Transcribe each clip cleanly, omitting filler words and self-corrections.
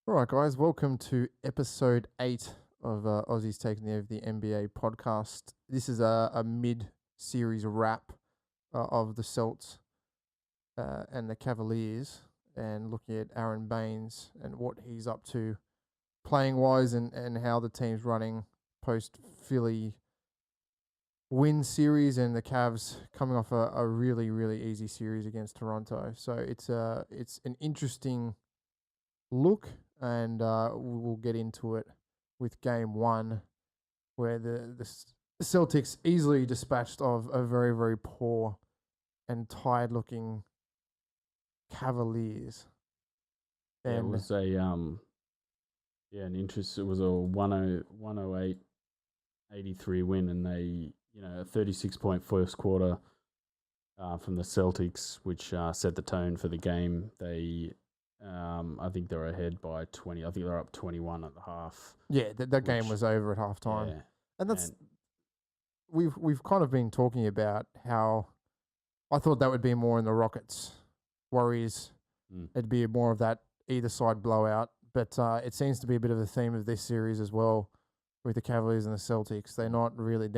All right, guys, welcome to episode 8 of Aussies Taking Over the NBA podcast. This is a mid series wrap of the Celts and the Cavaliers, and looking at Aron Baynes and what he's up to playing wise, and how the team's running post Philly win series, and the Cavs coming off a really, really easy series against Toronto. So it's an interesting look, and we'll get into it with game one, where the Celtics easily dispatched of a very, very poor and tired looking Cavaliers. Yeah, it And was an interest. It was a 108 83 win, and a 36-point first quarter from the Celtics, which set the tone for the game. I think they were ahead by 20. I think they're up 21 at the half. yeah, that game was over at halftime. Yeah, And that's and we've kind of been talking about how I thought that would be more in the Rockets, Warriors. It'd be more of that either side blowout, but it seems to be a bit of a theme of this series as well with the Cavaliers and the Celtics. They're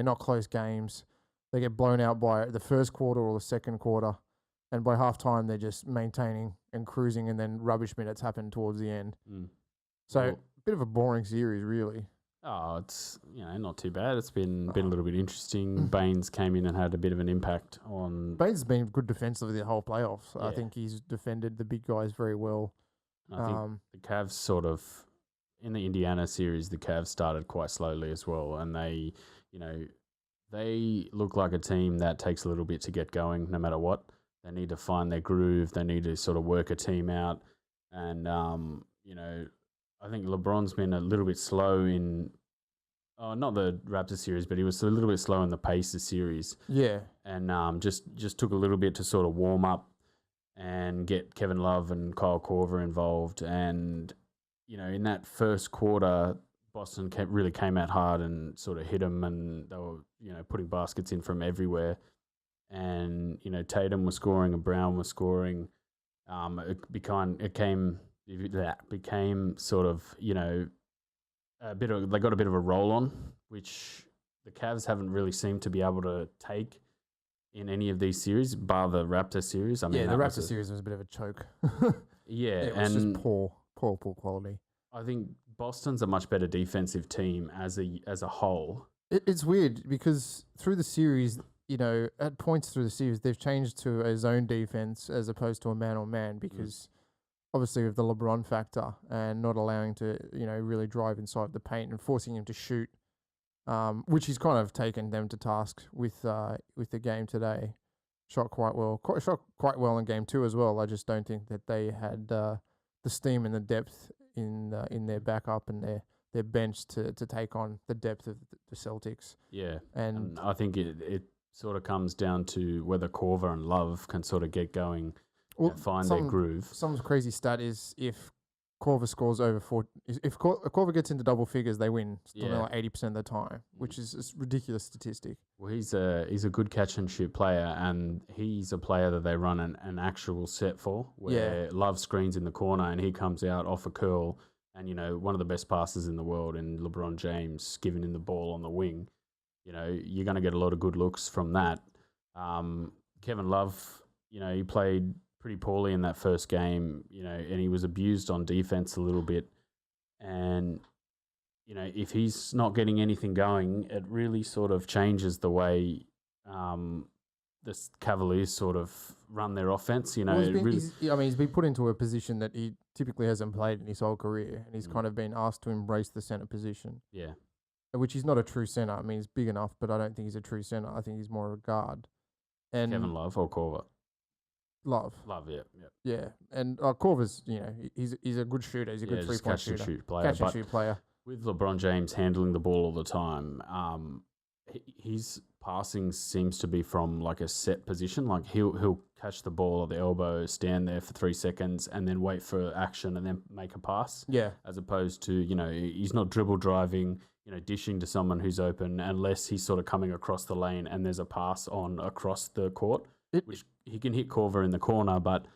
not close games. They get blown out by the first quarter or the second quarter, and by halftime they're just maintaining and cruising, and then rubbish minutes happen towards the end. So Well- a bit of a boring series, really. it's not too bad. It's been a little bit interesting. Baines came in and had a bit of an impact on. Baines has been good defensively the whole playoffs. I Yeah. think he's defended the big guys very well. I think the Cavs sort of, in the Indiana series, the Cavs started quite slowly as well, and they look like a team that takes a little bit to get going, no matter what. They need to find their groove. They need to sort of work a team out, and I think LeBron's been a little bit slow in, not the Raptors series, but he was a little bit slow in the Pacers series, Yeah. and just took a little bit to sort of warm up and get Kevin Love and Kyle Korver involved. And, in that first quarter, Boston really came out hard and sort of hit them, and they were, putting baskets in from everywhere. And, Tatum was scoring and Brown was scoring. That became sort of, they got a bit of a roll on, which the Cavs haven't really seemed to be able to take in any of these series, bar the Raptor series. The Raptor series was a bit of a choke. It was just poor quality. I think Boston's a much better defensive team as a whole. It's weird because through the series, at points through the series, they've changed to a zone defense as opposed to a man-on-man because obviously of the LeBron factor and not allowing to, really drive inside the paint and forcing him to shoot, which he's kind of taken them to task with the game today. Shot quite well in game 2 as well. I just don't think that they had the steam and the depth in their backup and their bench to take on the depth of the Celtics. Yeah, and I think it sort of comes down to whether Korver and Love can sort of get going and find their groove. Some crazy stat is if Korver scores over 4, if Korver gets into double figures, they win like 80% of the time, which is a ridiculous statistic. Well, he's a good catch and shoot player, and he's a player that they run an actual set for, where Love screens in the corner and he comes out off a curl, and one of the best passers in the world, and LeBron James giving him the ball on the wing. You're going to get a lot of good looks from that. Kevin Love, he played pretty poorly in that first game, and he was abused on defense a little bit. And, if he's not getting anything going, it really sort of changes the way the Cavaliers sort of run their offense. He's been put into a position that he typically hasn't played in his whole career, and he's kind of been asked to embrace the center position. Yeah. Which he's not a true center. I mean, he's big enough, but I don't think he's a true center. I think he's more of a guard. And Kevin Love or Korver? Love, yeah. And Korver's, he's a good shooter. He's a good 3-point shooter. Catch and shoot player. With LeBron James handling the ball all the time, his passing seems to be from like a set position. Like he'll catch the ball at the elbow, stand there for 3 seconds, and then wait for action and then make a pass. Yeah. As opposed to, he's not dribble driving, dishing to someone who's open unless he's sort of coming across the lane and there's a pass on across the court, which he can hit Korver in the corner, but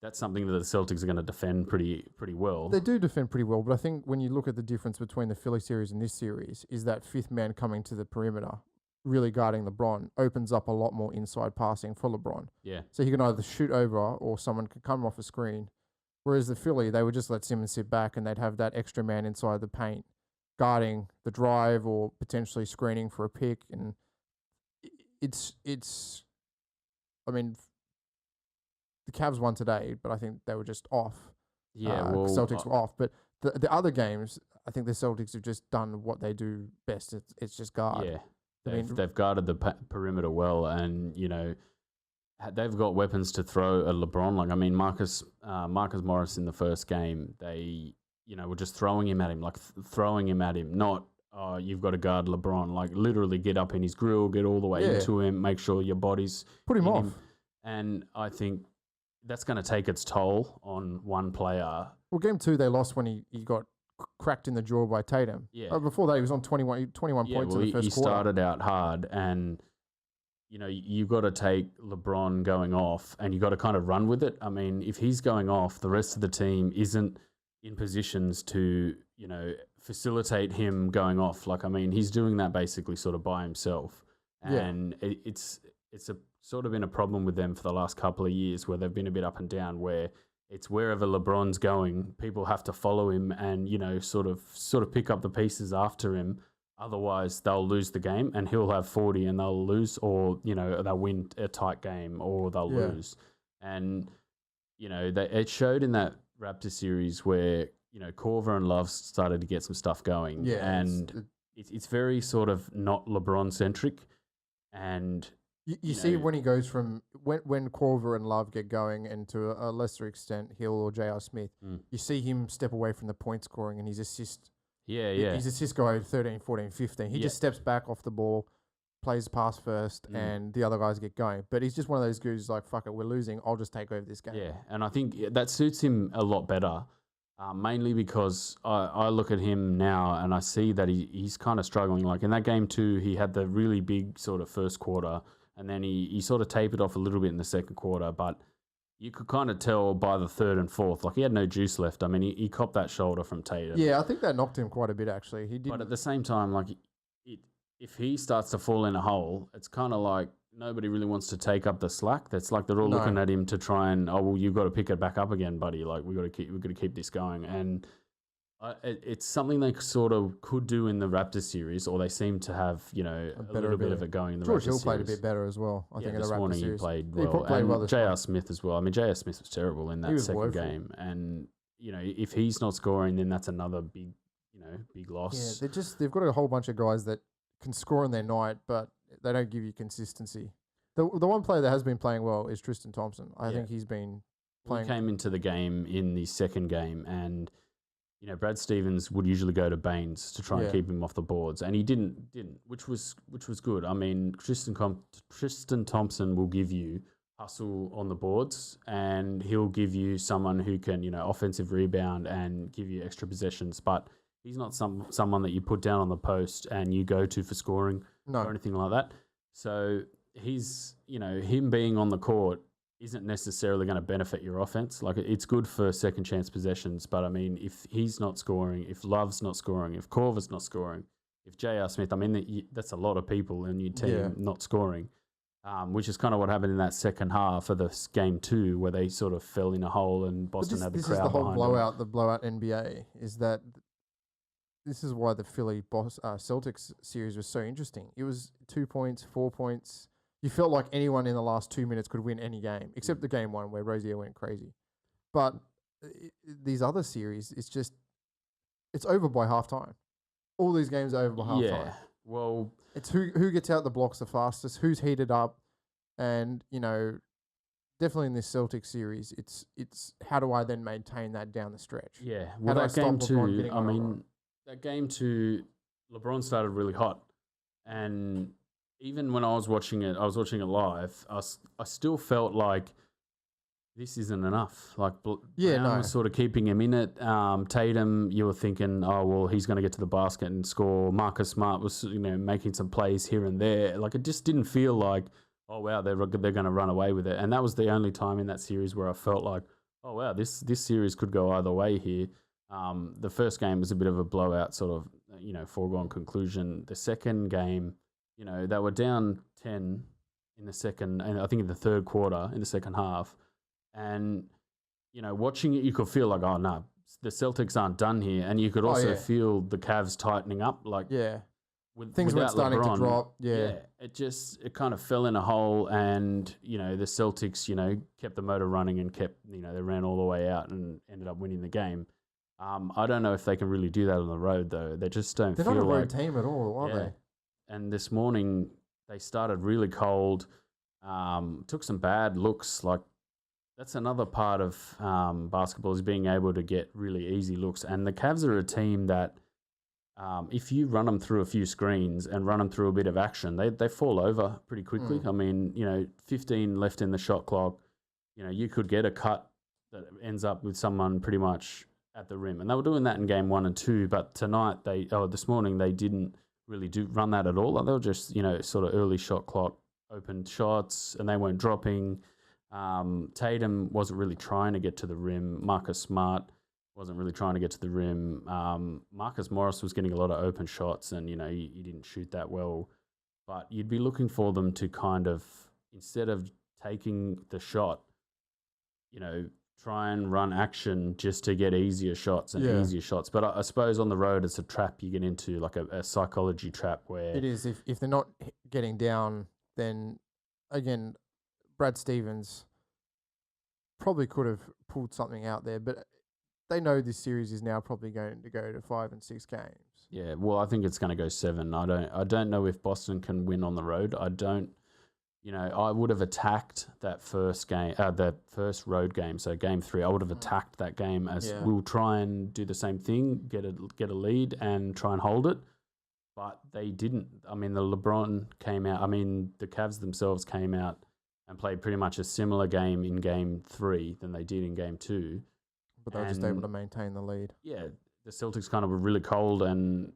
that's something that the Celtics are going to defend pretty well. They do defend pretty well, but I think when you look at the difference between the Philly series and this series, is that fifth man coming to the perimeter, really guarding LeBron, opens up a lot more inside passing for LeBron. Yeah. So he can either shoot over or someone can come off a screen. Whereas the Philly, they would just let Simmons sit back and they'd have that extra man inside the paint guarding the drive or potentially screening for a pick. And I mean, the Cavs won today, but I think they were just off. Yeah, Celtics were off. But the other games, I think the Celtics have just done what they do best. It's just guard. Yeah, they've guarded the perimeter well, and they've got weapons to throw at LeBron. Like, I mean, Marcus Morris in the first game, they were just throwing him at him, not, oh, you've got to guard LeBron. Like, literally get up in his grill, get all the way into him, make sure your body's put him off. And I think that's going to take its toll on one player. Well, game 2 they lost when he got cracked in the jaw by Tatum. Yeah. Before that, he was on 21 points in the first quarter. He started out hard, and you've got to take LeBron going off, and you got to kind of run with it. I mean, if he's going off, the rest of the team isn't in positions to facilitate him going off. Like, I mean, he's doing that basically sort of by himself, and it's a sort of been a problem with them for the last couple of years, where they've been a bit up and down, where it's wherever LeBron's going, people have to follow him and, sort of pick up the pieces after him. Otherwise, they'll lose the game and he'll have 40 and they'll lose, or, they'll win a tight game or they'll lose. And, it showed in that Raptors series where, Korver and Love started to get some stuff going. Yeah, and it's very sort of not LeBron-centric. And You see when he goes from when Korver and Love get going, and to a lesser extent Hill or J.R. Smith, you see him step away from the point scoring and his assist. His assist go 13, 14, 15. He just steps back off the ball, plays pass first, and the other guys get going. But he's just one of those guys like, fuck it, we're losing, I'll just take over this game. Yeah, and I think that suits him a lot better, mainly because I look at him now and I see that he's kind of struggling. Like in that game 2, he had the really big sort of first quarter, and then he sort of tapered off a little bit in the second quarter, but you could kind of tell by the third and fourth, like he had no juice left. I mean, he copped that shoulder from Tatum. Yeah, I think that knocked him quite a bit, actually. He did. But at the same time, like, if he starts to fall in a hole, it's kind of like nobody really wants to take up the slack. That's like they're all looking at him to try and, oh, well, you've got to pick it back up again, buddy. Like, we've got to keep this going. And it's something they sort of could do in the Raptors series, or they seem to have, a little bit of it going in the Raptors series. George Hill played a bit better as well, I think, in the Raptors series. He played well. He played well. J.R. Smith as well. I mean, J.R. Smith was terrible in that second game. And, if he's not scoring, then that's another big loss. Yeah, they've got a whole bunch of guys that can score in their night, but they don't give you consistency. The one player that has been playing well is Tristan Thompson. I think he's been playing. He came into the game in the second game, and Brad Stevens would usually go to Baynes to try and keep him off the boards, and he didn't, which was good. I mean, Tristan Thompson will give you hustle on the boards, and he'll give you someone who can, offensive rebound and give you extra possessions, but he's not someone that you put down on the post and you go to for scoring or anything like that. So he's, him being on the court isn't necessarily going to benefit your offense. Like, it's good for second chance possessions, but I mean, if he's not scoring, if Love's not scoring, if Korver's not scoring, if J.R. Smith, I mean, that's a lot of people in your team not scoring, which is kind of what happened in that second half of the game 2, where they sort of fell in a hole and Boston had the crowd behind them. This is the whole blowout, the blowout NBA, is that this is why the Philly Celtics series was so interesting. It was 2 points, 4 points. You felt like anyone in the last 2 minutes could win any game, except the game 1 where Rozier went crazy. But these other series, it's over by halftime. All these games are over by halftime. Yeah, well, it's who gets out the blocks the fastest, who's heated up, and definitely in this Celtics series, it's how do I then maintain that down the stretch? Yeah, well, that game 2, I mean, that game 2, LeBron started really hot, and even when I was watching it live, I still felt like this isn't enough. Like, Brown was sort of keeping him in it. Tatum, you were thinking, oh, well, he's going to get to the basket and score. Marcus Smart was, making some plays here and there. Like, it just didn't feel like, oh, wow, they're going to run away with it. And that was the only time in that series where I felt like, Oh wow, this series could go either way here. The first game was a bit of a blowout, sort of foregone conclusion. The second game, they were down 10 in the second, and I think in the third quarter, in the second half, and watching it, you could feel like, oh no, the Celtics aren't done here, and you could also feel the Cavs tightening up, like things were starting LeBron, to drop. It kind of fell in a hole, and the Celtics kept the motor running and kept they ran all the way out and ended up winning the game. I don't know if they can really do that on the road though. They just don't. They're feel not a road like, team at all, are they? And this morning they started really cold. Took some bad looks. Like that's another part of basketball is being able to get really easy looks. And the Cavs are a team that. If you run them through a few screens and run them through a bit of action, they fall over pretty quickly. I mean, 15 left in the shot clock. You could get a cut that ends up with someone pretty much at the rim, and they were doing that in game 1 and 2. But this morning they didn't really run that at all. Like they were just sort of early shot clock open shots, and they weren't dropping. Tatum wasn't really trying to get to the rim. Marcus Smart wasn't really trying to get to the rim. Marcus Morris was getting a lot of open shots, and he didn't shoot that well. But you'd be looking for them to kind of, instead of taking the shot, try and run action just to get easier shots and easier shots. But I suppose on the road it's a trap you get into, like a psychology trap where it is. If they're not getting down, then again, Brad Stevens probably could have pulled something out there, but they know this series is now probably going to go to 5 and 6 games. Yeah, well, I think it's going to go 7. I don't know if Boston can win on the road. I don't. I would have attacked that first game, the first road game. So game 3, I would have attacked that game as we'll try and do the same thing, get a lead and try and hold it. But they didn't. I mean, the LeBron came out. I mean, the Cavs themselves came out and played pretty much a similar game in game 3 than they did in game 2. But they were just able to maintain the lead. Yeah, the Celtics kind of were really cold and,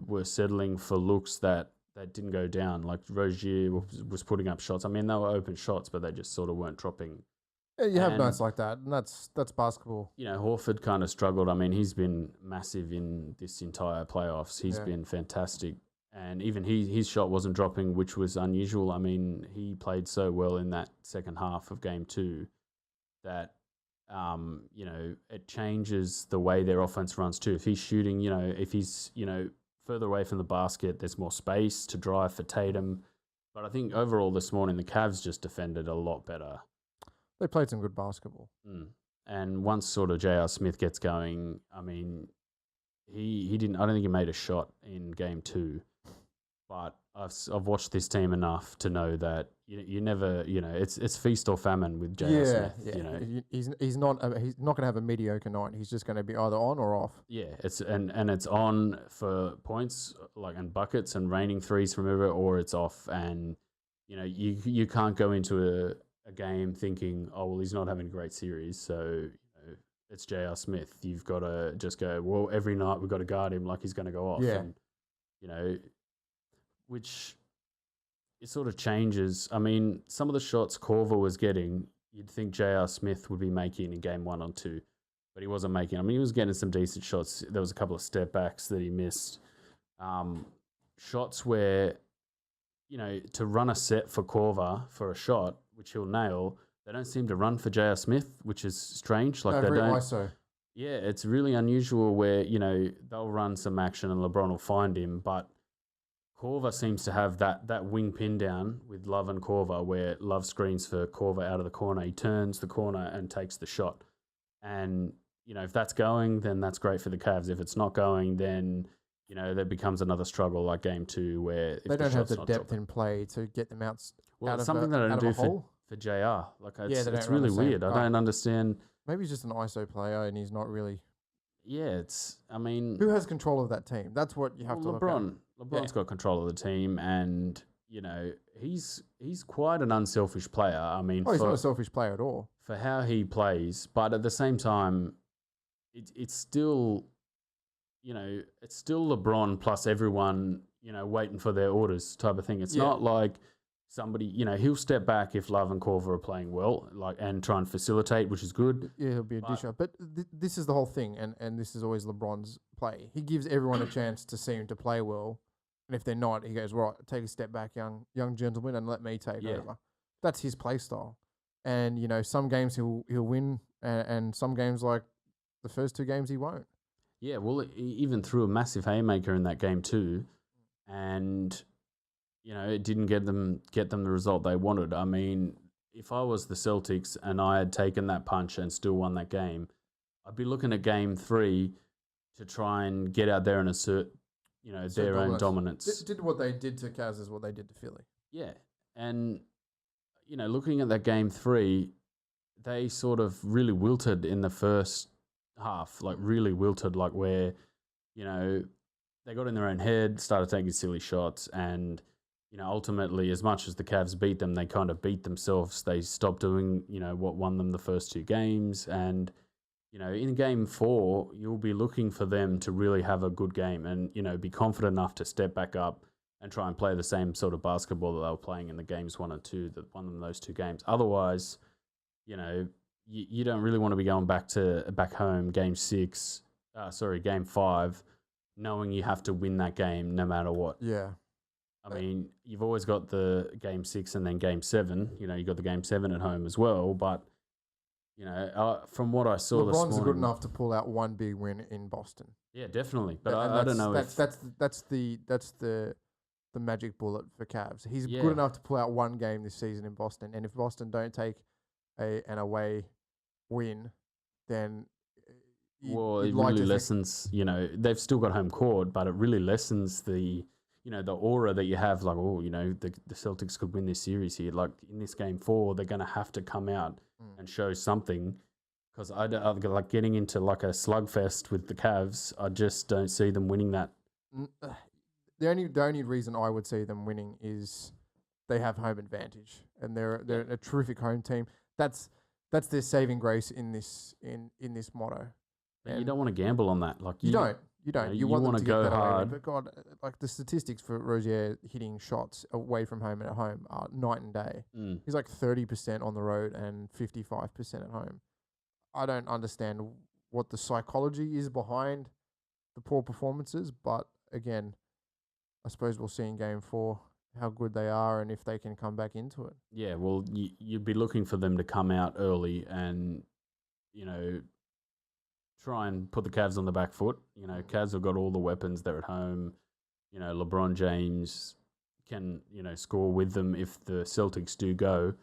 were settling for looks that didn't go down. Like Rozier was putting up shots. I mean, they were open shots, but they just sort of weren't dropping. Yeah, you have nights like that, and that's basketball. Horford kind of struggled. I mean, he's been massive in this entire playoffs. He's been fantastic. And even his shot wasn't dropping, which was unusual. I mean, he played so well in that second half of game 2 that it changes the way their offense runs too. If he's shooting, if he's, further away from the basket, there's more space to drive for Tatum. But I think overall this morning, the Cavs just defended a lot better. They played some good basketball. And once sort of J.R. Smith gets going, I mean, he didn't, I don't think he made a shot in game 2. But I've watched this team enough to know that you never, it's feast or famine with J.R. Smith. Yeah. He's not going to have a mediocre night. He's just going to be either on or off. Yeah, it's on for points and buckets and raining threes from everywhere, or it's off. And you can't go into a game thinking, oh well, he's not having a great series, so it's J.R. Smith. You've got to just go, well, every night we've got to guard him like he's going to go off. Yeah. And, which it sort of changes. I mean, some of the shots Korver was getting, you'd think J.R. Smith would be making in game 1 or 2, but he wasn't making. I mean, he was getting some decent shots. There was a couple of step backs that he missed. Shots where, to run a set for Korver for a shot, which he'll nail, they don't seem to run for J.R. Smith, which is strange. Like they don't. ISO. Yeah, it's really unusual where, they'll run some action and LeBron will find him, but Korver seems to have that wing pin down with Love and Korver, where Love screens for Korver out of the corner. He turns the corner and takes the shot. And, if that's going, then that's great for the Cavs. If it's not going, then, there becomes another struggle like game 2 where if they don't have the depth dropping. in play to get them out. Well, it's something that I don't do for JR. Like it's really weird. I don't understand. Maybe he's just an ISO player and he's not really. Yeah, who has control of that team? That's what you have to look at. LeBron's got control of the team, and he's quite an unselfish player. I mean, he's not a selfish player at all for how he plays. But at the same time, it's still, it's still LeBron plus everyone, waiting for their orders type of thing. It's not like somebody, he'll step back if Love and Korver are playing well, and try and facilitate, which is good. Yeah, he'll be a disher. But this is the whole thing, and this is always LeBron's play. He gives everyone a chance to see him to play well, and if they're not, he goes, right, take a step back, young gentleman, and let me take over. That's his play style. And, some games he'll win, and some games, like the first 2 games, he won't. Yeah, well, he even threw a massive haymaker in that game too, and it didn't get them the result they wanted. I mean, if I was the Celtics and I had taken that punch and still won that game, I'd be looking at game 3 to try and get out there and assert, their own dominance. Did what they did to Cavs is what they did to Philly. Yeah, and looking at that game 3, they sort of really wilted in the first half, like really wilted, like where, they got in their own head, started taking silly shots, and ultimately, as much as the Cavs beat them, they kind of beat themselves. They stopped doing, what won them the first 2 games. And, in game 4, you'll be looking for them to really have a good game and, be confident enough to step back up and try and play the same sort of basketball that they were playing in the games 1 and 2 that won them those 2 games. Otherwise, you don't really want to be going back home, game 5, knowing you have to win that game no matter what. Yeah. I mean, you've always got the game 6 and then game 7. You got the game 7 at home as well. But, from what I saw this morning, LeBron's good enough to pull out one big win in Boston. Yeah, definitely. But I don't know that's the magic bullet for Cavs. He's good enough to pull out one game this season in Boston. And if Boston don't take an away win, then it really lessens. They've still got home court, but it really lessens the aura that you have, like, the Celtics could win this series here. Like in this game 4, they're going to have to come out and show something, because I like getting into like a slugfest with the Cavs. I just don't see them winning that. The only reason I would see them winning is they have home advantage, and they're a terrific home team. That's their saving grace in this motto. But you don't want to gamble on that. Like you don't. You want them to go get that hard. Away. But God, like the statistics for Rozier hitting shots away from home and at home are night and day. He's like 30% on the road and 55% at home. I don't understand what the psychology is behind the poor performances, but again, I suppose we'll see in game 4 how good they are and if they can come back into it. Yeah, well, you'd be looking for them to come out early and, try and put the Cavs on the back foot. Cavs have got all the weapons. They're at home. LeBron James can, score with them if the Celtics do go.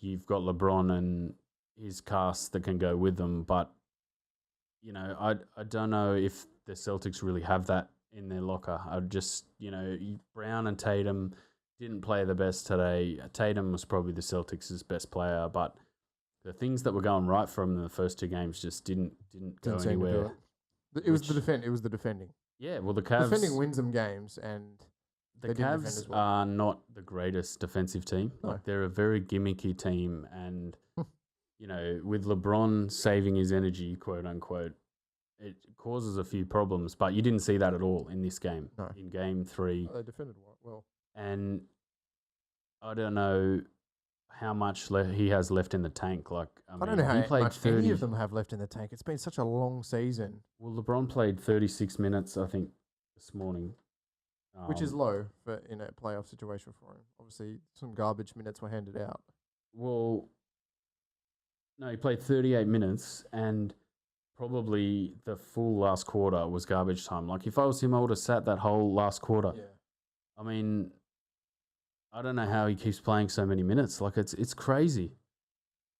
You've got LeBron and his cast that can go with them. But, I don't know if the Celtics really have that in their locker. I just, Brown and Tatum didn't play the best today. Tatum was probably the Celtics' best player, but the things that were going right for him in the first 2 games just didn't go anywhere. It was the defending. Yeah, well, the Cavs defending wins them games, and the Cavs are not the greatest defensive team. No. Like, they're a very gimmicky team, and with LeBron saving his energy, quote unquote, it causes a few problems. But you didn't see that at all in this game. No. In game 3, they defended well, and I don't know how much he has left in the tank. Like, I don't know how much any of them have left in the tank. It's been such a long season. Well, LeBron played 36 minutes, I think, this morning. Which is low in a playoff situation for him. Obviously, some garbage minutes were handed out. Well, no, he played 38 minutes, and probably the full last quarter was garbage time. Like, if I was him, I would have sat that whole last quarter. Yeah. I mean, I don't know how he keeps playing so many minutes. Like, it's crazy.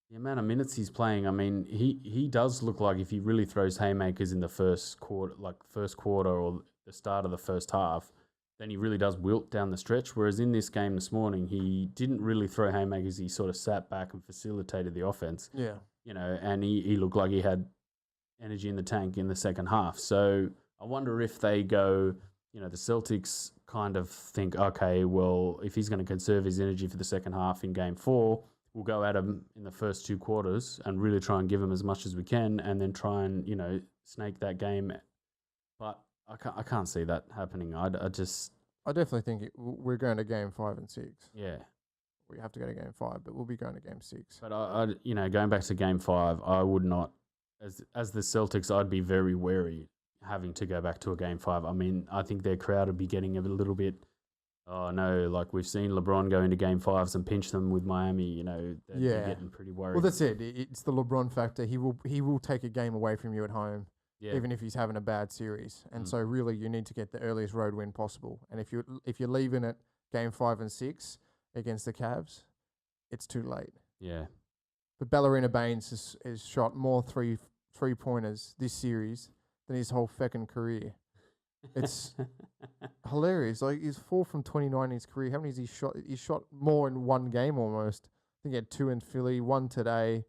The amount of minutes he's playing. I mean, he does look like if he really throws haymakers in the first quarter or the start of the first half, then he really does wilt down the stretch. Whereas in this game this morning, he didn't really throw haymakers. He sort of sat back and facilitated the offense. Yeah. And he looked like he had energy in the tank in the second half. So I wonder if they go, the Celtics kind of think, okay, well, if he's going to conserve his energy for the second half in game 4, we'll go at him in the first 2 quarters and really try and give him as much as we can, and then try and, snake that game. But I can't see that happening. I definitely think we're going to game 5 and 6. Yeah. We have to go to game 5, but we'll be going to game 6. But going back to game 5, I would not, as the Celtics, I'd be very wary having to go back to a game 5. I mean, I think their crowd would be getting a little bit, oh no, like we've seen LeBron go into game 5s and pinch them with Miami. They're getting pretty worried. Well, that's it. It's the LeBron factor. He will take a game away from you at home, even if he's having a bad series. And so really, you need to get the earliest road win possible. And if you're leaving at game 5 and 6 against the Cavs, it's too late. Yeah. But Ballerina Baynes has shot more three-pointers this series than his whole fucking career. It's hilarious. Like, he's 4 from 29 in his career. How many has he shot? He's shot more in one game almost. I think he had 2 in Philly, 1 today.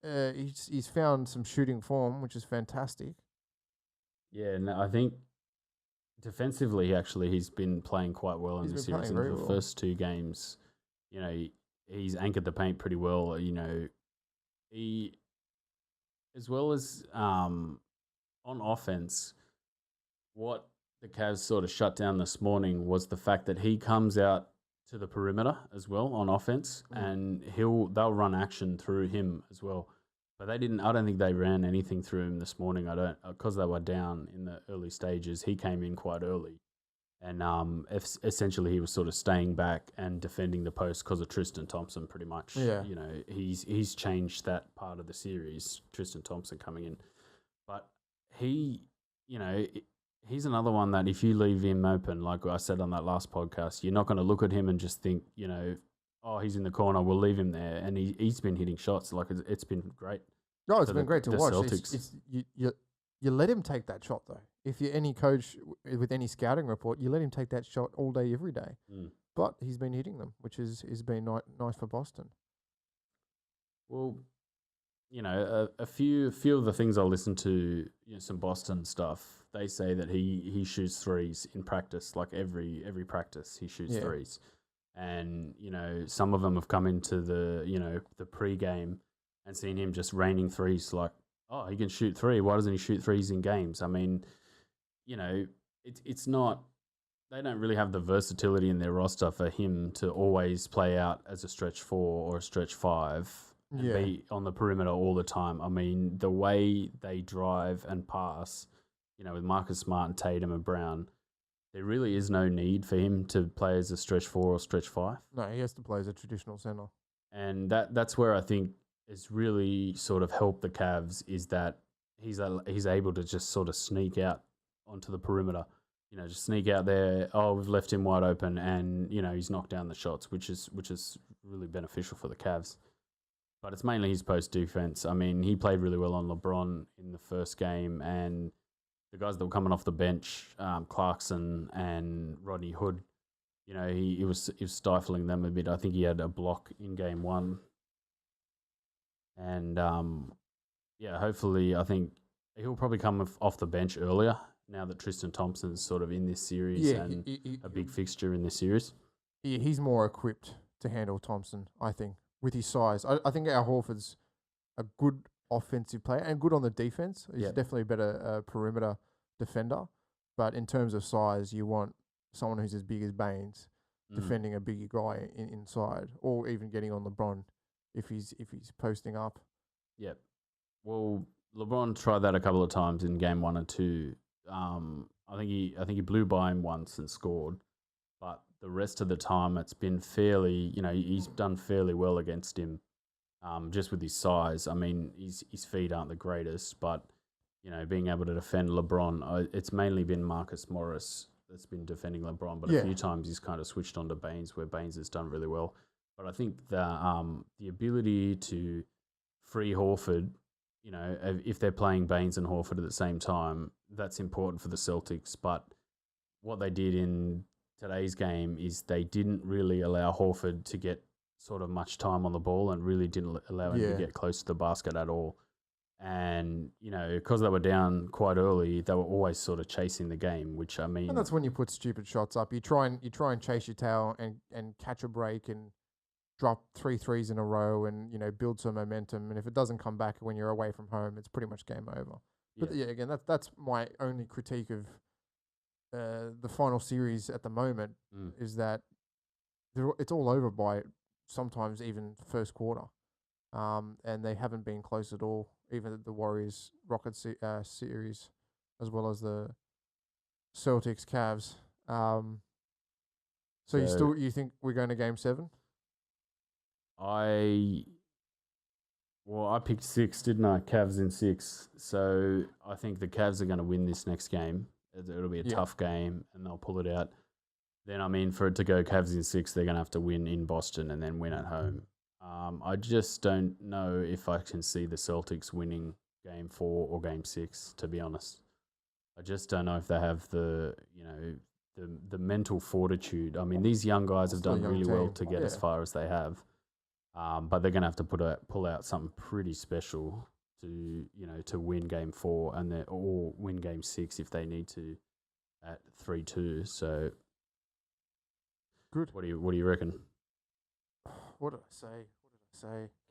He's found some shooting form, which is fantastic. Yeah, no, I think defensively, actually, he's been playing quite well in this series. In the first 2 games, he's anchored the paint pretty well. He, as well as on offense, what the Cavs sort of shut down this morning was the fact that he comes out to the perimeter as well on offense, and they'll run action through him as well. But they didn't. I don't think they ran anything through him this morning. Because they were down in the early stages. He came in quite early, and essentially he was sort of staying back and defending the post because of Tristan Thompson. Pretty much, he's changed that part of the series. Tristan Thompson coming in, but he's another one that if you leave him open, like I said on that last podcast, you're not going to look at him and just think, oh, he's in the corner, we'll leave him there. And he's been hitting shots. Like, it's been great. No, it's been great to watch. You let him take that shot, though. If you're any coach with any scouting report, you let him take that shot all day, every day. But he's been hitting them, which has been nice for Boston. Well, a few of the things I listen to, some Boston stuff, they say that he shoots threes in practice, like every practice he shoots threes. And, some of them have come into the pregame and seen him just raining threes like, oh, he can shoot 3. Why doesn't he shoot threes in games? I mean, it's not, they don't really have the versatility in their roster for him to always play out as a stretch 4 or a stretch 5 and be on the perimeter all the time. I mean, the way they drive and pass, with Marcus Smart and Tatum and Brown, there really is no need for him to play as a stretch 4 or stretch 5. No, he has to play as a traditional center. And that's where I think it's really sort of helped the Cavs is that he's able to just sort of sneak out onto the perimeter. Just sneak out there. Oh, we've left him wide open, and he's knocked down the shots, which is really beneficial for the Cavs. But it's mainly his post defense. I mean, he played really well on LeBron in the first game, and the guys that were coming off the bench, Clarkson and Rodney Hood, he was stifling them a bit. I think he had a block in game 1. And, hopefully I think he'll probably come off the bench earlier now that Tristan Thompson's sort of in this series and a big fixture in this series. He's more equipped to handle Thompson, I think, with his size. I think Al Horford's a good offensive player and good on the defense. He's definitely a better perimeter defender. But in terms of size, you want someone who's as big as Baynes defending a bigger guy inside, or even getting on LeBron if he's posting up. Yep. Well, LeBron tried that a couple of times in game 1 and 2. I think he blew by him once and scored, but the rest of the time it's been fairly, he's done fairly well against him. Just with his size. I mean, his feet aren't the greatest, but, being able to defend LeBron, it's mainly been Marcus Morris that's been defending LeBron, but a few times he's kind of switched on to Baynes, where Baynes has done really well. But I think the ability to free Horford, if they're playing Baynes and Horford at the same time, that's important for the Celtics. But what they did in today's game is they didn't really allow Horford to get sort of much time on the ball and really didn't allow him to get close to the basket at all. And, because they were down quite early, they were always sort of chasing the game, which, I mean... And that's when you put stupid shots up. You try and chase your tail and catch a break and drop 3 threes in a row and, build some momentum. And if it doesn't come back when you're away from home, it's pretty much game over. But again, that's my only critique of the final series at the moment is that it's all over by sometimes even first quarter, and they haven't been close at all. Even the Warriors Rockets series, as well as the Celtics Cavs. So you think we're going to Game 7? I picked 6, didn't I? Cavs in 6. So I think the Cavs are going to win this next game. It'll be a tough game, and they'll pull it out. Then, I mean, for it to go Cavs in 6, they're going to have to win in Boston and then win at home. I just don't know if I can see the Celtics winning Game 4 or Game 6, to be honest. I just don't know if they have the mental fortitude. I mean, these young guys have done really well to get as far as they have. But they're going to have to pull out something pretty special to win Game 4 or win Game 6 if they need to at 3-2. So, good. What do you reckon? What did I say?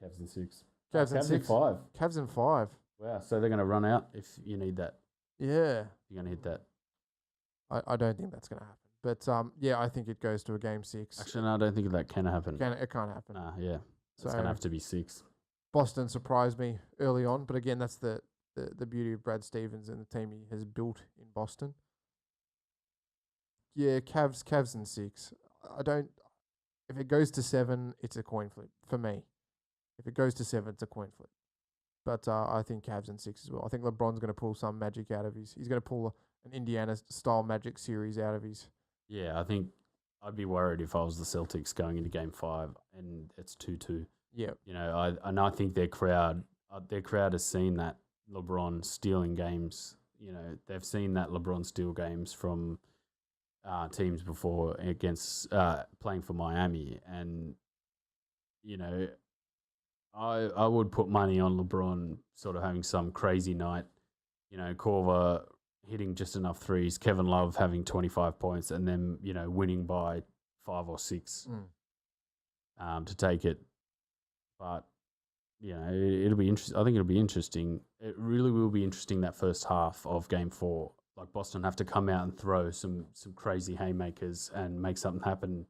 Cavs in 6. Cavs in 6. In 5. Cavs in 5. Wow. So they're going to run out if you need that. Yeah. You're going to hit that. I don't think that's going to happen. But I think it goes to a Game 6. Actually, no, I don't think that can happen. It can't happen. Yeah. So it's going to have to be 6. Boston surprised me early on, but again, that's the beauty of Brad Stevens and the team he has built in Boston. Yeah, Cavs in 6. If it goes to 7, it's a coin flip for me. If it goes to 7, it's a coin flip. But I think Cavs in 6 as well. I think LeBron's going to pull some magic out of he's going to pull an Indiana-style magic series out of his. Yeah, I think I'd be worried if I was the Celtics going into Game 5 and it's 2-2. Yeah. I think their crowd has seen that LeBron stealing games. They've seen that LeBron steal games from teams before against playing for Miami. And, I would put money on LeBron sort of having some crazy night. Korver hitting just enough threes, Kevin Love having 25 points, and then, winning by 5 or 6 to take it. But, it'll be interesting. I think it'll be interesting. It really will be interesting that first half of Game 4. Like, Boston have to come out and throw some crazy haymakers and make something happen.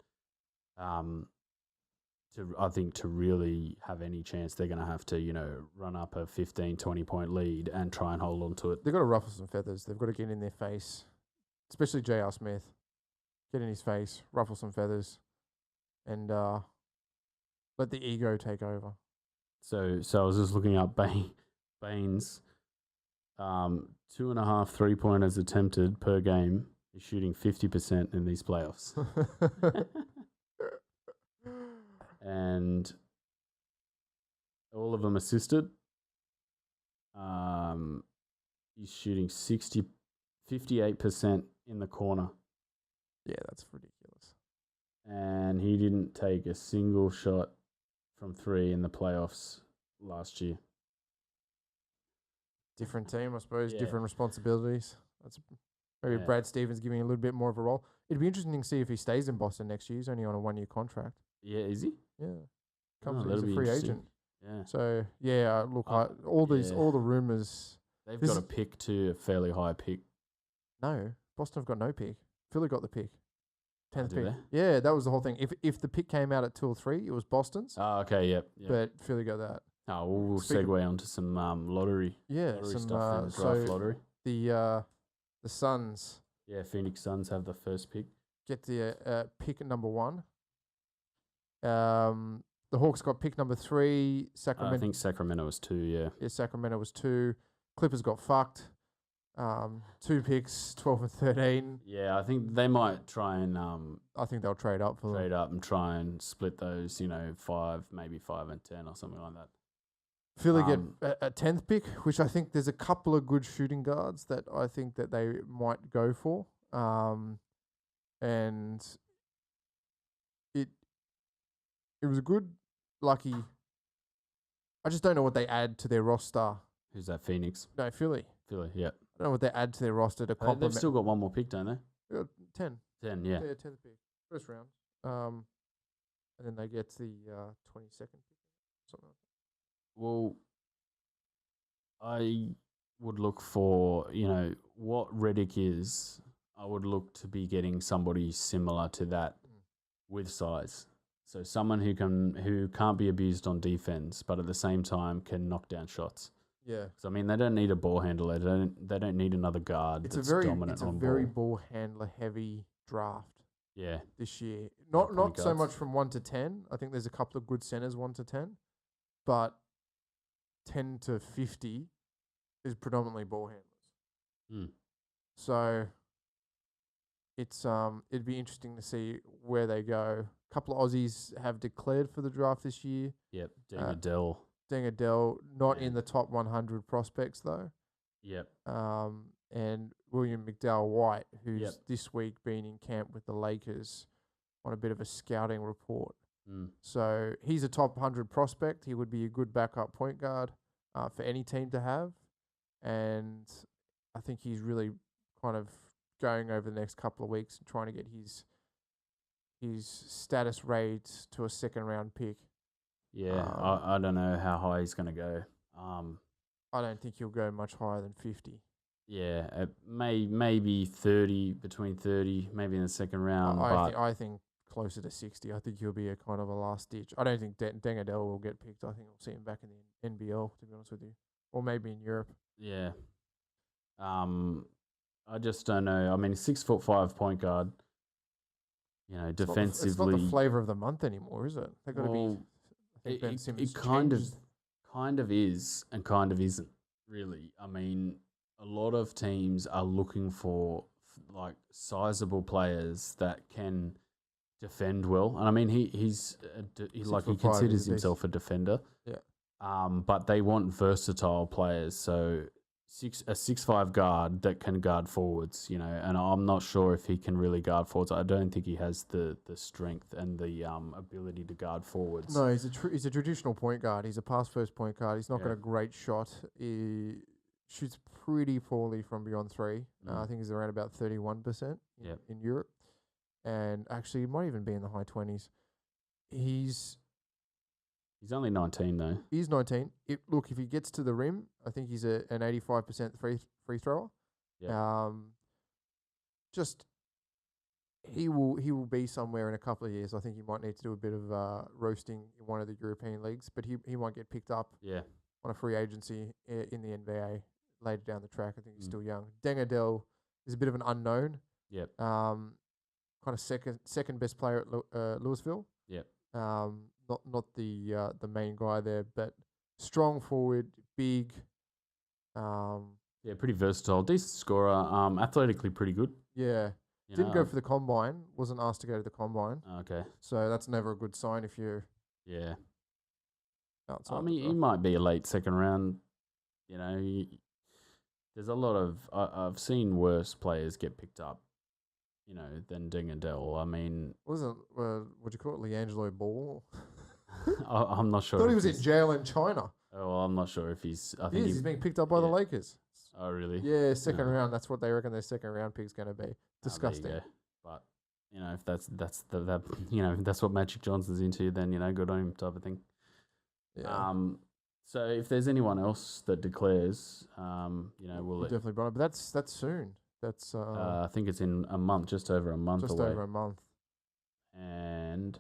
I think to really have any chance, they're going to have to, run up a 15, 20-point lead and try and hold on to it. They've got to ruffle some feathers. They've got to get in their face, especially J.R. Smith. Get in his face, ruffle some feathers, and let the ego take over. So I was just looking up Baynes. 2.5 3-pointers attempted per game. He's shooting 50% in these playoffs. And all of them assisted. He's shooting 58% in the corner. Yeah, that's ridiculous. And he didn't take a single shot from 3 in the playoffs last year. Different team, I suppose, different responsibilities. That's maybe Brad Stevens giving a little bit more of a role. It'd be interesting to see if he stays in Boston next year. He's only on a 1-year contract. Yeah, is he? Yeah. Comes in as a free agent. Yeah. So, look, all the rumours. They've got a pick too, a fairly high pick. No, Boston have got no pick. Philly got the pick. 10th pick. They? Yeah, that was the whole thing. If the pick came out at 2 or 3, it was Boston's. Oh, okay, yep. But Philly got that. Oh, we'll segue onto some lottery. Yeah, lottery stuff in the draft lottery. The Suns. Yeah, Phoenix Suns have the first pick. Get the pick number 1. The Hawks got pick number 3. Sacramento. I think Sacramento was 2. Yeah. Yeah, Sacramento was 2. Clippers got fucked. 2 picks, 12 and 13. Yeah, I think they might try and I think they'll trade up for trade up and try and split those. 5, maybe 5 and 10 or something like that. Philly get a 10th pick, which I think there's a couple of good shooting guards that I think that they might go for. And it was a good, lucky. I just don't know what they add to their roster. Who's that? Phoenix? No, Philly. Philly, yeah. I don't know what they add to their roster to complement. They've still got one more pick, don't they? They got 10. 10, yeah. Yeah, 10th pick. First round. And then they get the 22nd pick. Something like that. Well, I would look for, what Redick is. I would look to be getting somebody similar to that with size. So someone who can't be abused on defense, but at the same time can knock down shots. Yeah. So I mean, they don't need a ball handler. They don't need another guard It's that's a very dominant on very ball. ball handler heavy draft Yeah, this year. point Not so guards. much from 1 to 10. I think there's a couple of good centers 1 to 10, but 10 to 50 is predominantly ball handlers. Mm. So it'd be interesting to see where they go. A couple of Aussies have declared for the draft this year. Yep, Deng Adele. Deng Adele, not Yeah. in the top 100 prospects though. Yep. And William McDowell White, who's Yep. this week been in camp with the Lakers on a bit of a scouting report. Mm. So he's a top 100 prospect. He would be a good backup point guard for any team to have. And I think he's really kind of going over the next couple of weeks and trying to get his status raised to a second round pick. Yeah, I don't know how high he's going to go. I don't think he'll go much higher than 50. Yeah, maybe 30, between 30, maybe in the second round. I think closer to 60. I think he'll be a kind of a last ditch. I don't think Deng Adele will get picked. I think we'll see him back in the NBL, to be honest with you, or maybe in Europe. Yeah. I just don't know. I mean, 6'5" point guard. You know, defensively, It's not the flavor of the month anymore, is it? They got to be. I think Ben it Simmons kind changes. of is and kind of isn't really. I mean, a lot of teams are looking for like sizable players that can defend well, and I mean he considers himself a defender. Yeah. But they want versatile players, so a 6'5" guard that can guard forwards, you know, and I'm not sure if he can really guard forwards. I don't think he has the strength and the ability to guard forwards. No, he's a traditional point guard. He's a pass first point guard. He's not got Yeah. a great shot. He shoots pretty poorly from beyond three. I think he's around about 31% in Europe, and actually he might even be in the high 20s. He's only 19 though. He's 19. Look, if he gets to the rim, I think he's an 85% free thrower. Yeah. Just he will be somewhere in a couple of years. I think he might need to do a bit of roasting in one of the European leagues, but he might get picked up on a free agency in the NBA later down the track. I think he's still young. Deng Adele is a bit of an unknown. Yep. Kind of second best player at Louisville. Yep. Not the main guy there, but strong forward, big. Yeah, pretty versatile, decent scorer. Athletically pretty good. Yeah, didn't go for the combine. Wasn't asked to go to the combine. Okay. So that's never a good sign if you're. Yeah. Outside I mean, he might be a late second round. You know, there's a lot of I've seen worse players get picked up. You know, than Deng Adele. I mean, wasn't what do you call it, LiAngelo Ball? I'm not sure. I thought he was in jail in China. Oh, well, I'm not sure if he's. I think he's being picked up by the Lakers. Oh, really? Yeah, second round. That's what they reckon their second round pick's going to be. Disgusting. There you go. But you know, if that's you know, if that's what Magic Johnson's into, then you know, good on him, type of thing. Yeah. So if there's anyone else that declares, you know, we'll definitely brought it. But that's soon. That's I think it's in a month, just over a month away. Just over a month. And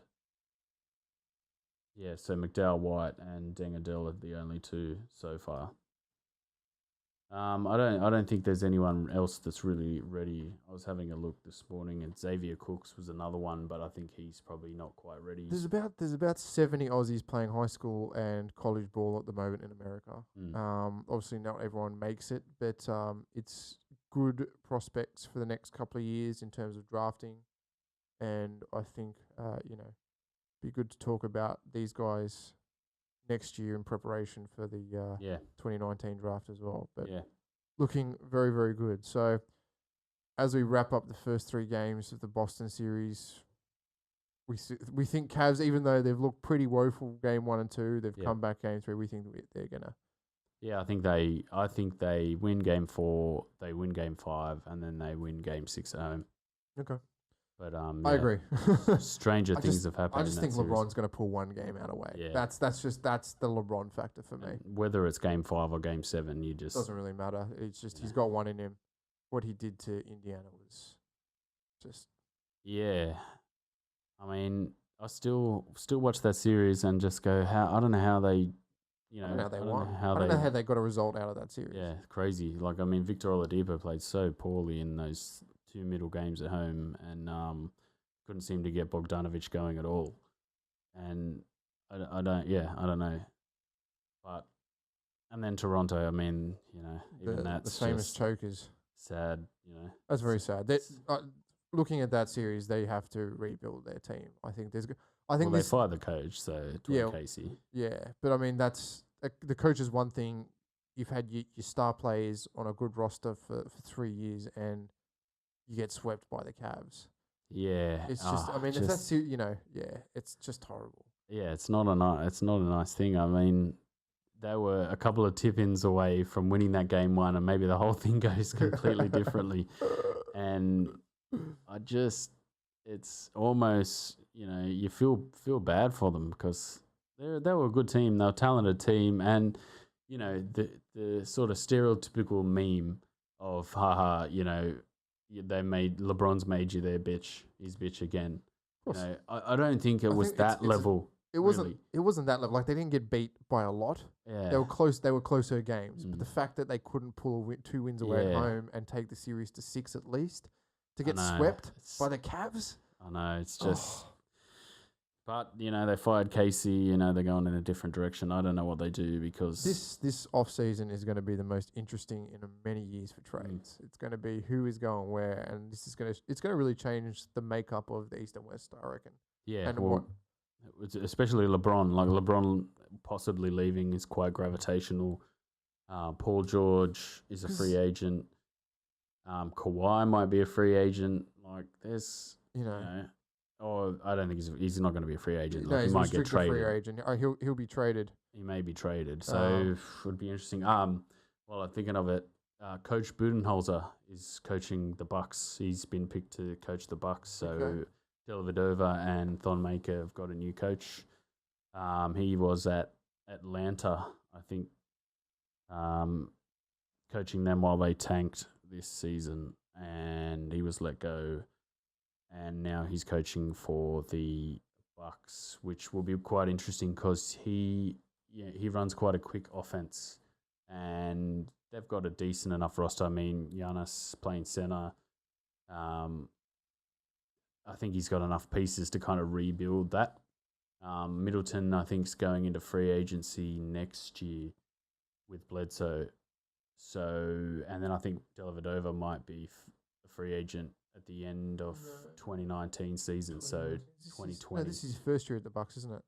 yeah, so McDowell White and Deng Adele are the only two so far. I don't think there's anyone else that's really ready. I was having a look this morning, and Xavier Cooks was another one, but I think he's probably not quite ready. There's about 70 Aussies playing high school and college ball at the moment in America. Obviously not everyone makes it, but it's good prospects for the next couple of years in terms of drafting, and I think you know, be good to talk about these guys next year in preparation for the 2019 draft as well. But looking very, very good. So as we wrap up the first three games of the Boston series, we think Cavs, even though they've looked pretty woeful game 1 and 2, they've come back game 3. We think they're gonna. Yeah, I think they win game 4, they win game 5, and then they win game 6 at home. Okay. But I agree. Stranger things have happened. I just think LeBron's going to pull one game out of way. Yeah. That's the LeBron factor for me. And whether it's game 5 or game 7, you just doesn't really matter. It's just he's got one in him. What he did to Indiana was Just Yeah. I mean, I still watch that series and just go, how I don't know how they, I don't know how they I don't know won. how I don't they, know how they got a result out of that series. yeah, crazy. Like I mean, Victor Oladipo played so poorly in those two middle games at home, and couldn't seem to get Bogdanovic going at all. And I don't know, but and then Toronto, I mean, even The that's famous just chokers. sad. That's very sad. Looking at that series, they have to rebuild their team. I think there's. I think Well, they this. fired the coach, so Dwayne Casey. Yeah, but I mean that's the coach is one thing. You've had your star players on a good roster for 3 years, and you get swept by the Cavs. Yeah, It's just. I mean, if that's it's just horrible. Yeah, it's not a nice thing. I mean, they were a couple of tip-ins away from winning that game one, and maybe the whole thing goes completely differently. And it's almost, you feel bad for them because they were a good team, they were a talented team, and the sort of stereotypical meme of haha, LeBron's made you their bitch, his bitch again. I don't think it was that level. It wasn't. It wasn't that level. Like they didn't get beat by a lot. Yeah, they were close. They were closer games. But the fact that they couldn't pull 2 wins away at home and take the series to 6 at least, to get swept by the Cavs. I know it's just. But they fired Casey. They're going in a different direction. I don't know what they do because this off season is going to be the most interesting in many years for trades. It's going to be who is going where, and it's going to really change the makeup of the East and West, I reckon. Yeah, and especially LeBron. Like LeBron possibly leaving is quite gravitational. Paul George is a free agent. Kawhi might be a free agent. Like there's or I don't think he's not going to be a free agent. No, he might get traded. Free agent. He'll be traded. He may be traded. So it would be interesting. Well, I'm thinking of it. Coach Budenholzer is coaching the Bucks. He's been picked to coach the Bucks. So Dellavedova and Thon Maker have got a new coach. He was at Atlanta, I think, coaching them while they tanked this season, and he was let go. And now he's coaching for the Bucks, which will be quite interesting because he runs quite a quick offense, and they've got a decent enough roster. I mean, Giannis playing center. I think he's got enough pieces to kind of rebuild that. Middleton, I think, is going into free agency next year with Bledsoe. So, and then I think Dellavedova might be a free agent at the end of 2019 season, so 2020. This is his first year at the Bucks, isn't it?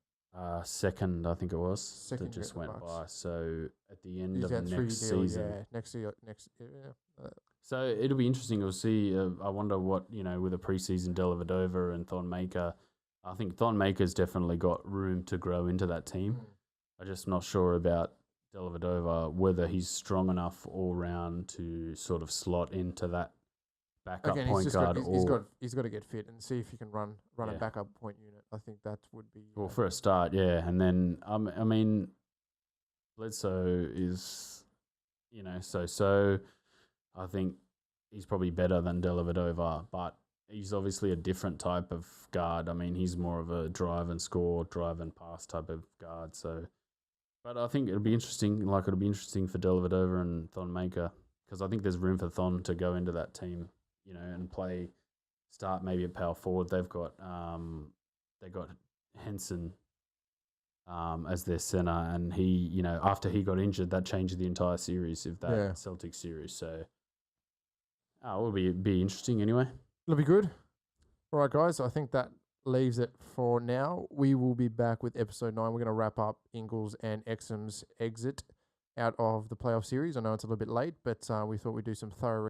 Second, I think it was. That just went by. So at the end of next season, next year. So it'll be interesting. We'll see. I wonder what with a preseason Dellavedova and Thon Maker. I think Thon Maker's definitely got room to grow into that team. I'm just not sure about Dellavedova, whether he's strong enough all round to sort of slot into that backup point guard. He's got to get fit and see if he can run a backup point unit. I think that would be well for a start, yeah. And then I mean, Bledsoe is so. I think he's probably better than Dellavedova, but he's obviously a different type of guard. I mean, he's more of a drive and score, drive and pass type of guard. So, but I think it'll be interesting. Like it'll be interesting for Dellavedova and Thon Maker because I think there's room for Thon to go into that team. And start maybe at power forward. They've got Henson as their center, and he, after he got injured, that changed the entire series of that Celtics series. So, it will be interesting anyway. It'll be good. All right, guys. I think that leaves it for now. We will be back with episode 9. We're going to wrap up Ingles and Exum's exit out of the playoff series. I know it's a little bit late, but we thought we'd do some thorough